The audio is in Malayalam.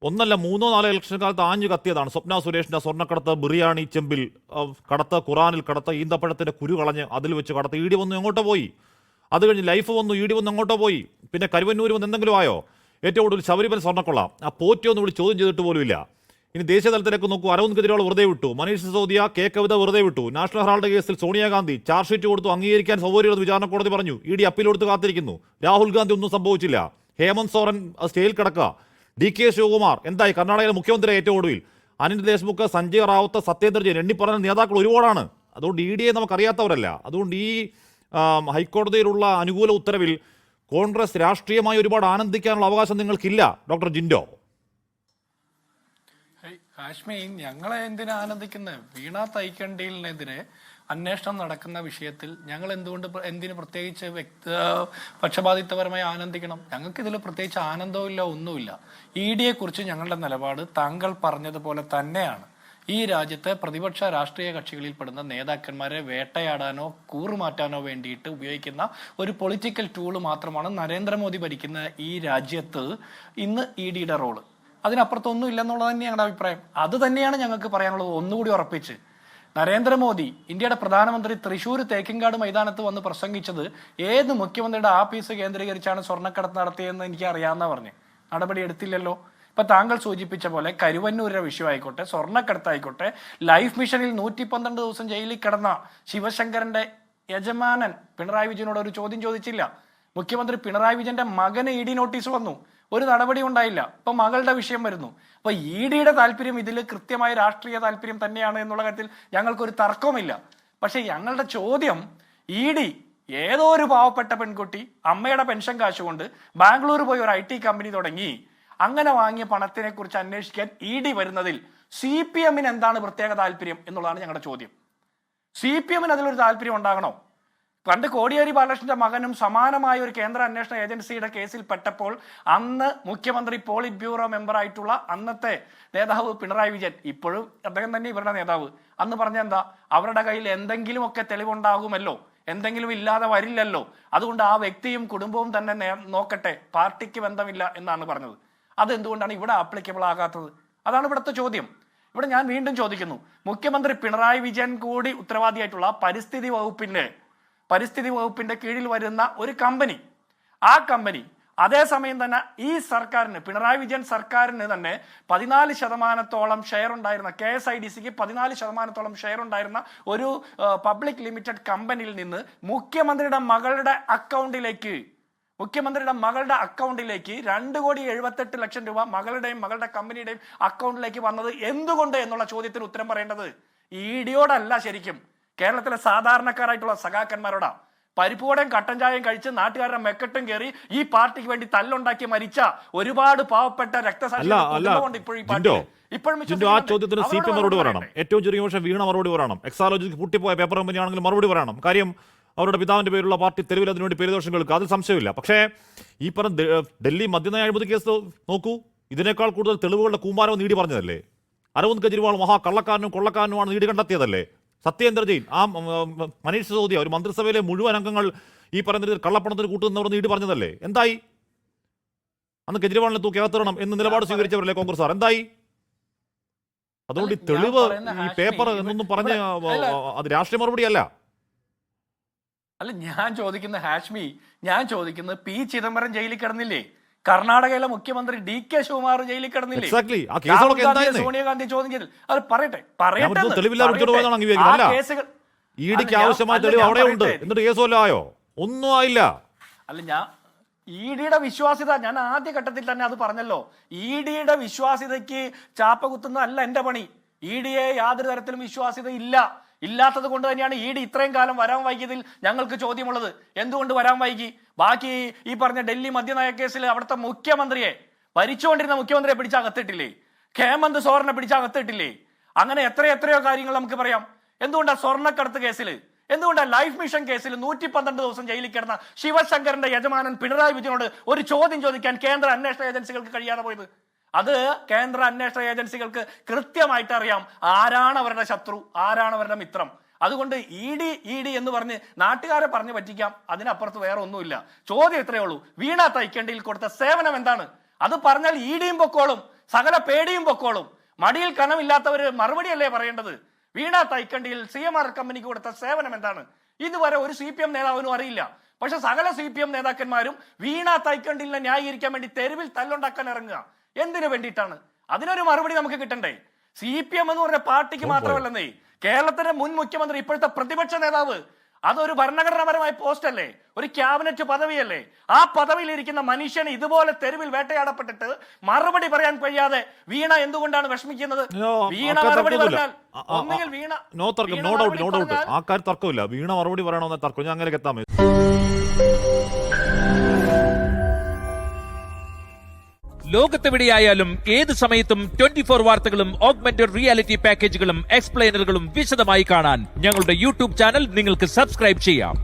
ഒന്നല്ല 3-4 ഇലക്ഷൻ കാലത്ത് ആഞ്ഞു കത്തിയതാണ് സ്വപ്ന സുരേഷിന്റെ സ്വർണ്ണക്കടത്ത്, ബിറിയാണി ചെമ്പിൽ കടത്ത്, ഖുറാനിൽ കടത്ത്, ഈന്തപ്പഴത്തിന്റെ കുരു കളഞ്ഞ് അതിൽ വെച്ച് കടത്ത്. ഇ ഡി വന്നു എങ്ങോട്ടോ പോയി. അത് കഴിഞ്ഞ് ലൈഫ് വന്നു, ഇ ഡി വന്ന് എങ്ങോട്ടോ പോയി. പിന്നെ കരുവന്നൂർ വന്ന് എന്തെങ്കിലും ആയോ? ഏറ്റവും കൂടുതൽ ശബരിമല സ്വർണ്ണക്കൊള്ള. ആ പോറ്റിയൊന്നും ഇവിടെ ചോദ്യം ചെയ്തിട്ട് പോലുമില്ല. ഇനി ദേശീയ തലത്തിലേക്ക് നോക്കൂ. അരവിന്ദ് കെജ്രിവാൾ വെറുതെ വിട്ടു, മനീഷ് സിസോദിയ, കെ കവിത വെറുതെ വിട്ടു. നാഷണൽ ഹെറാൾഡ് കേസിൽ സോണിയാഗാന്ധി ചാർജ് ഷീറ്റ് കൊടുത്തു, അംഗീകരിക്കാൻ സൗകര്യമെന്ന് വിചാരണ കോടതി പറഞ്ഞു. ഇ ഡി അപ്പീൽ കൊടുത്ത് കാത്തിരിക്കുന്നു. രാഹുൽ ഗാന്ധി ഒന്നും സംഭവിച്ചില്ല. ഹേമന്ത് സോറൻ സ്റ്റേയിൽ കിടക്കുക. ഡി കെ ശിവകുമാർ എന്തായി? കർണാടകയിലെ മുഖ്യമന്ത്രി ഏറ്റവും ഒടുവിൽ. അനിൽ ദേശ്മുഖ്, സഞ്ജയ് റാവത്ത്, സത്യേന്ദ്ര ജെയിൻ എണ്ണി പറഞ്ഞ നേതാക്കൾ ഒരുപാടാണ്. അതുകൊണ്ട് ഇ ഡിയെ നമുക്കറിയാത്തവരല്ല. അതുകൊണ്ട് ഈ ഹൈക്കോടതിയിലുള്ള അനുകൂല ഉത്തരവിൽ കോൺഗ്രസ് രാഷ്ട്രീയമായി ഒരുപാട് ആനന്ദിക്കാനുള്ള അവകാശം നിങ്ങൾക്കില്ല ഡോക്ടർ ജിൻഡോ. ഹാഷ്മി, ഞങ്ങളെ എന്തിനാ ആനന്ദിക്കുന്നത്? വീണ തൈക്കണ്ടിലിനെതിരെ അന്വേഷണം നടക്കുന്ന വിഷയത്തിൽ ഞങ്ങൾ എന്തിന് പ്രത്യേകിച്ച് പക്ഷപാതിത്വപരമായി ആനന്ദിക്കണം? ഞങ്ങൾക്ക് ഇതിൽ പ്രത്യേകിച്ച് ആനന്ദവും ഇല്ല, ഒന്നുമില്ല. ഇ ഡിയെ കുറിച്ച് ഞങ്ങളുടെ നിലപാട് താങ്കൾ പറഞ്ഞതുപോലെ തന്നെയാണ്. ഈ രാജ്യത്തെ പ്രതിപക്ഷ രാഷ്ട്രീയ കക്ഷികളിൽ പെടുന്ന നേതാക്കന്മാരെ വേട്ടയാടാനോ കൂറുമാറ്റാനോ വേണ്ടിയിട്ട് ഉപയോഗിക്കുന്ന ഒരു പൊളിറ്റിക്കൽ ടൂള് മാത്രമാണ് നരേന്ദ്രമോദി ഭരിക്കുന്ന ഈ രാജ്യത്ത് ഇന്ന് ഇ ഡിയുടെ റോള്. അതിനപ്പുറത്തൊന്നും ഇല്ലെന്നുള്ളത് തന്നെയാണ് ഞങ്ങളുടെ അഭിപ്രായം. അത് തന്നെയാണ് ഞങ്ങൾക്ക് പറയാനുള്ളത്. ഒന്നുകൂടി ഉറപ്പിച്ച്, നരേന്ദ്രമോദി ഇന്ത്യയുടെ പ്രധാനമന്ത്രി തൃശ്ശൂർ തേക്കിൻകാട് മൈതാനത്ത് വന്ന് പ്രസംഗിച്ചത് ഏത് മുഖ്യമന്ത്രിയുടെ ആഫീസ് കേന്ദ്രീകരിച്ചാണ് സ്വർണ്ണക്കടത്ത് നടത്തിയതെന്ന് എനിക്ക് അറിയാമെന്നാ പറഞ്ഞ്. നടപടി എടുത്തില്ലല്ലോ. ഇപ്പൊ താങ്കൾ സൂചിപ്പിച്ച പോലെ കരുവന്നൂരിന്റെ വിഷയമായിക്കോട്ടെ, സ്വർണ്ണക്കടത്തായിക്കോട്ടെ, ലൈഫ് മിഷനിൽ 112 ദിവസം ജയിലിൽ കിടന്ന ശിവശങ്കരന്റെ യജമാനൻ പിണറായി വിജയനോട് ഒരു ചോദ്യം ചോദിച്ചില്ല. മുഖ്യമന്ത്രി പിണറായി വിജയന്റെ മകന് ഇ ഡി നോട്ടീസ് വന്നു, ഒരു നടപടി ഉണ്ടായില്ല. ഇപ്പൊ മകളുടെ വിഷയം വരുന്നു. അപ്പൊ ഇ ഡിയുടെ താല്പര്യം ഇതിൽ കൃത്യമായ രാഷ്ട്രീയ താല്പര്യം തന്നെയാണ് എന്നുള്ള കാര്യത്തിൽ ഞങ്ങൾക്കൊരു തർക്കവുമില്ല. പക്ഷെ ഞങ്ങളുടെ ചോദ്യം, ഇ ഡി ഏതോ ഒരു പാവപ്പെട്ട പെൺകുട്ടി അമ്മയുടെ പെൻഷൻ കാശുകൊണ്ട് ബാംഗ്ലൂർ പോയി ഒരു IT കമ്പനി തുടങ്ങി, അങ്ങനെ വാങ്ങിയ പണത്തിനെ കുറിച്ച് അന്വേഷിക്കാൻ ഇ ഡി വരുന്നതിൽ CPM എന്താണ് പ്രത്യേക താല്പര്യം എന്നുള്ളതാണ് ഞങ്ങളുടെ ചോദ്യം. CPM അതിലൊരു താല്പര്യം ഉണ്ടാകണോ? പണ്ട് കോടിയേരി ബാലകൃഷ്ണന്റെ മകനും സമാനമായ ഒരു കേന്ദ്ര അന്വേഷണ ഏജൻസിയുടെ കേസിൽ പെട്ടപ്പോൾ അന്ന് മുഖ്യമന്ത്രി പോളിറ്റ് ബ്യൂറോ മെമ്പർ ആയിട്ടുള്ള അന്നത്തെ നേതാവ് പിണറായി വിജയൻ, ഇപ്പോഴും അദ്ദേഹം തന്നെ ഇവരുടെ നേതാവ്, അന്ന് പറഞ്ഞ എന്താ? അവരുടെ കയ്യിൽ എന്തെങ്കിലുമൊക്കെ തെളിവുണ്ടാകുമല്ലോ, എന്തെങ്കിലും ഇല്ലാതെ വരില്ലല്ലോ, അതുകൊണ്ട് ആ വ്യക്തിയും കുടുംബവും തന്നെ നോക്കട്ടെ, പാർട്ടിക്ക് ബന്ധമില്ല എന്നാണ് പറഞ്ഞത്. അതെന്തുകൊണ്ടാണ് ഇവിടെ ആപ്ലിക്കബിൾ ആകാത്തത്? അതാണ് ഇവിടുത്തെ ചോദ്യം. ഇവിടെ ഞാൻ വീണ്ടും ചോദിക്കുന്നു, മുഖ്യമന്ത്രി പിണറായി വിജയൻ കൂടി ഉത്തരവാദിയായിട്ടുള്ള പരിസ്ഥിതി വകുപ്പിന്റെ കീഴിൽ വരുന്ന ഒരു കമ്പനി, ആ കമ്പനി അതേസമയം തന്നെ ഈ സർക്കാരിന്, പിണറായി വിജയൻ സർക്കാരിന് തന്നെ 14% ഷെയർ ഉണ്ടായിരുന്ന, KSIDCക്ക് 14% ഷെയർ ഉണ്ടായിരുന്ന ഒരു പബ്ലിക് ലിമിറ്റഡ് കമ്പനിയിൽ നിന്ന് മുഖ്യമന്ത്രിയുടെ മകളുടെ അക്കൗണ്ടിലേക്ക് 2,78,00,000 രൂപ മകളുടെയും മകളുടെ കമ്പനിയുടെയും അക്കൗണ്ടിലേക്ക് വന്നത് എന്തുകൊണ്ട് എന്നുള്ള ചോദ്യത്തിന് ഉത്തരം പറയേണ്ടത് ഇ ഡിയോടല്ല, ശരിക്കും കേരളത്തിലെ സാധാരണക്കാരായിട്ടുള്ള സഖാക്കന്മാരോടാ. പരിപ്പുവടയും കട്ടൻ ചായയും കഴിച്ച് നാട്ടുകാരുടെ മെക്കെട്ടും കയറി ഈ പാർട്ടിക്ക് വേണ്ടി തല്ലുണ്ടാക്കി മരിച്ച ഒരുപാട് പാവപ്പെട്ട രക്തസാക്ഷികളുണ്ട് ഇപ്പോഴും. ആ ചോദ്യത്തിന് CPM മറുപടി പറയണം. ഏറ്റവും ചെറിയ പക്ഷേ വീണ മറുപടി പറയണം. എക്സാലോജിക്ക് പൂട്ടിപ്പോയ പേപ്പർ കമ്പനി ആണെങ്കിൽ മറുപടി പറയണം. കാര്യം അവരുടെ പിതാവിന്റെ പേരുള്ള പാർട്ടി തെരുവിൽ അതിനുവേണ്ടി പേരുദോഷം കേൾക്കുക, അതിൽ സംശയമില്ല. പക്ഷേ ഈ പറഞ്ഞ ഡൽഹി മദ്യനയ അഴിമതി കേസ് നോക്കൂ, ഇതിനേക്കാൾ കൂടുതൽ തെളിവുകളുടെ കൂമ്പാരം നീടി പറഞ്ഞതല്ലേ? അരവിന്ദ് കെജ്രിവാൾ മഹാ കള്ളക്കാരനും കൊള്ളക്കാരനുമാണ് നീടി കണ്ടെത്തിയതല്ലേ? സത്യേന്ദ്ര ജെയിൻ, ആ മനീഷ് സിസോദിയ, ഒരു മന്ത്രിസഭയിലെ മുഴുവൻ അംഗങ്ങൾ ഈ പറയുന്ന കള്ളപ്പണത്തിന് കൂട്ടുന്നവർ നീടി പറഞ്ഞതല്ലേ? എന്തായി? അന്ന് കെജ്രിവാളിനെ തൂക്കി അകത്തിടണം എന്ന് നിലപാട് സ്വീകരിച്ചവരല്ലേ കോൺഗ്രസ്സുകാർ? എന്തായി? അതുകൊണ്ട് ഈ തെളിവ്, ഈ പേപ്പർ എന്നൊന്നും പറഞ്ഞ് അത് രാഷ്ട്രീയ മറുപടിയല്ല. അല്ല, ഞാൻ ചോദിക്കുന്നത് പി ചിദംബരം ജയിലിൽ കിടന്നില്ലേ? കർണാടകയിലെ മുഖ്യമന്ത്രി DK ശിവകുമാർ ജയിലിൽ കിടന്നില്ലേ? സോണിയാഗാന്ധി ചോദ്യം ചെയ്തില്ല. അത് പറയട്ടെ. ഒന്നും ആയില്ല. അല്ല, ഇ ഡിയുടെ വിശ്വാസ്യത ഞാൻ ആദ്യ ഘട്ടത്തിൽ തന്നെ അത് പറഞ്ഞല്ലോ. ഇ ഡിയുടെ വിശ്വാസ്യതയ്ക്ക് ചാപ്പ കുത്തുന്നതല്ല എന്റെ പണി. ഇ ഡിയെ യാതൊരു തരത്തിലും വിശ്വാസ്യത ഇല്ലാത്തത് കൊണ്ട് തന്നെയാണ് ഇ ഡി ഇത്രയും കാലം വരാൻ വൈകിയതിൽ ഞങ്ങൾക്ക് ചോദ്യമുള്ളത്. എന്തുകൊണ്ട് വരാൻ വൈകി? ബാക്കി ഈ പറഞ്ഞ ഡൽഹി മദ്യനയ കേസിൽ അവിടുത്തെ ഭരിച്ചുകൊണ്ടിരുന്ന മുഖ്യമന്ത്രിയെ പിടിച്ചകത്തിട്ടില്ലേ? ഹേമന്ത് സോറനെ പിടിച്ചകത്തിട്ടില്ലേ? അങ്ങനെ എത്രയോ കാര്യങ്ങൾ നമുക്ക് പറയാം. എന്തുകൊണ്ടാണ് സ്വർണ്ണക്കടത്ത് കേസിൽ, എന്തുകൊണ്ടാണ് ലൈഫ് മിഷൻ കേസിൽ 112 ദിവസം ജയിലിൽ കിടന്ന ശിവശങ്കരന്റെ യജമാനൻ പിണറായി വിജയനോട് ഒരു ചോദ്യം ചോദിക്കാൻ കേന്ദ്ര അന്വേഷണ ഏജൻസികൾക്ക് കഴിയാതെ പോയത്? അത് കേന്ദ്ര അന്വേഷണ ഏജൻസികൾക്ക് കൃത്യമായിട്ട് അറിയാം ആരാണ് അവരുടെ ശത്രു, ആരാണ് അവരുടെ മിത്രം. അതുകൊണ്ട് ഇ ഡി എന്ന് പറഞ്ഞ് നാട്ടുകാരെ പറഞ്ഞു പറ്റിക്കാം, അതിനപ്പുറത്ത് വേറെ ഒന്നുമില്ല. ചോദ്യം ഇത്രയേ ഉള്ളൂ, വീണ തൈക്കണ്ടിയിൽ കൊടുത്ത സേവനം എന്താണ്? അത് പറഞ്ഞാൽ ഇ ഡിയും പൊക്കോളും, സകല പേടിയും പൊക്കോളും. മടിയിൽ കനമില്ലാത്തവര് മറുപടിയല്ലേ പറയേണ്ടത്? വീണ തൈക്കണ്ടിയിൽ CMR കമ്പനിക്ക് കൊടുത്ത സേവനം എന്താണ്? ഇതുവരെ ഒരു CPM നേതാവിനും അറിയില്ല. പക്ഷെ സകല CPM നേതാക്കന്മാരും വീണ തൈക്കണ്ടിലിനെ ന്യായീകരിക്കാൻ വേണ്ടി തെരുവിൽ തല്ലുണ്ടാക്കാൻ ഇറങ്ങുക. എന്തിനു വേണ്ടിയിട്ടാണ്? അതിനൊരു മറുപടി നമുക്ക് കിട്ടണ്ടേ? CPM എന്ന് പറഞ്ഞ പാർട്ടിക്ക് മാത്രമല്ലെന്നേ, കേരളത്തിന്റെ മുൻ മുഖ്യമന്ത്രി, ഇപ്പോഴത്തെ പ്രതിപക്ഷ നേതാവ്, അതൊരു ഭരണഘടനാപരമായ പോസ്റ്റ് അല്ലേ, ഒരു ക്യാബിനറ്റ് പദവിയല്ലേ? ആ പദവിയിൽ ഇരിക്കുന്ന മനുഷ്യന് ഇതുപോലെ തെരുവിൽ വേട്ടയാടപ്പെട്ടിട്ട് മറുപടി പറയാൻ കഴിയാതെ വീണ എന്തുകൊണ്ടാണ് വിഷമിക്കുന്നത്? വീണ മറുപടി പറഞ്ഞാൽ ഒന്നുകിൽ വീണ നോ തർക്കം, നോ ഡൗട്ട് ആ കാര്യം തർക്കമില്ല. വീണ മറുപടി പറയണമെന്ന തർക്കം, ഞാൻ അങ്ങനെ എത്താമേ. ലോകത്തെവിടെയായാലും ഏത് സമയത്തും 24 വാർത്തകളും ഓഗ്മെന്റഡ് റിയാലിറ്റി പാക്കേജുകളും എക്സ്പ്ലെയിനറുകളും വിശദമായി കാണാൻ ഞങ്ങളുടെ യൂട്യൂബ് ചാനൽ നിങ്ങൾക്ക് സബ്സ്ക്രൈബ് ചെയ്യാം.